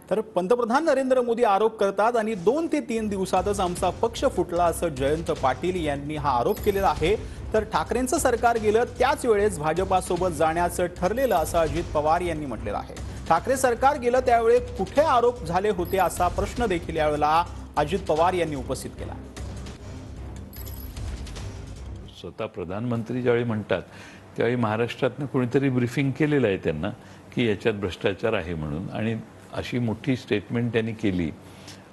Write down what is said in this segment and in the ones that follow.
तर पंतप्रधान नरेंद्र मोदी आरोप करतात आणि 2 ते 3 दिवसातच आमचा पक्ष फुटला असं जयंत पाटील यांनी हा आरोप केलेला आहे। तर ठाकरेंचं सरकार गेलं त्याच वेळेस भाजपासोबत जाण्याचं ठरलेलं असं अजित पवार यांनी म्हटलेलं आहे। ठाकरे सरकार गेलं त्यावेळी कुठे आरोप झाले होते असा प्रश्न देखील यावेळेला अजित पवार यांनी उपस्थित केला। स्वतः प्रधानमंत्री ज्यावेळी म्हणतात त्यावेळी महाराष्ट्रातनं कोणीतरी ब्रीफिंग केलेलं आहे त्यांना की याच्यात भ्रष्टाचार आहे म्हणून, आणि अशी मोठी स्टेटमेंट त्यांनी केली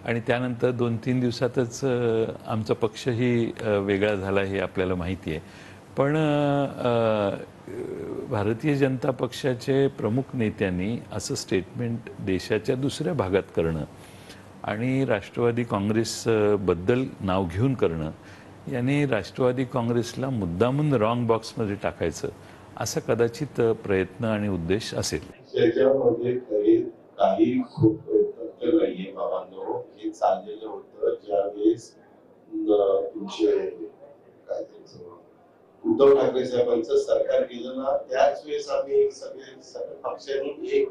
आणि त्यानंतर 2-3 दिवसातच आमचा पक्षही वेगळा झाला हे आपल्याला माहिती आहे। पण भारतीय जनता पक्षाचे प्रमुख नेत्यांनी असं स्टेटमेंट देशाच्या दुसऱ्या भागात करणं आणि राष्ट्रवादी काँग्रेसबद्दल नाव घेऊन करणं याने राष्ट्रवादी काँग्रेसला मुद्दामून रॉंग बॉक्समध्ये टाकायचं असा कदाचित प्रयत्न आणि उद्देश असेल। त्याच्यामध्ये काही खूप तथ्य नाहीये बाबांनो। हे चाललेलं होतं ज्यावेळेस तुमचे काय उद्धव ठाकरे साहेबांचं सरकार गेलं ना, त्याच वेळेस आम्ही सगळे पक्षांनी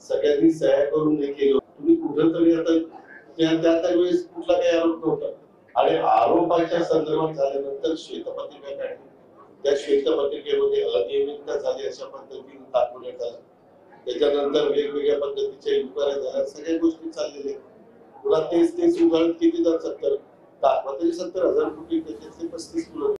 सगळ्यांनी सह्या करून हे केलं। तुम्ही कुठंतरी आता त्या वेळेस कुठला काही आरोप नव्हता आणि आरोपाच्या संदर्भात झाल्यानंतर श्वेतपत्रिका काढली। त्या श्वेतपत्रिकेमध्ये अनियमितता झाली अशा पद्धतीने दाखवण्यात आलं। त्याच्यानंतर वेगवेगळ्या पद्धतीच्या इन्क्वायरी झाल्या, सगळ्या गोष्टी चाललेल्या। पुन्हा तेच उघड किती 70 दाखवा तरी 70,000 कोटी त्याच्यातले 35 मुलं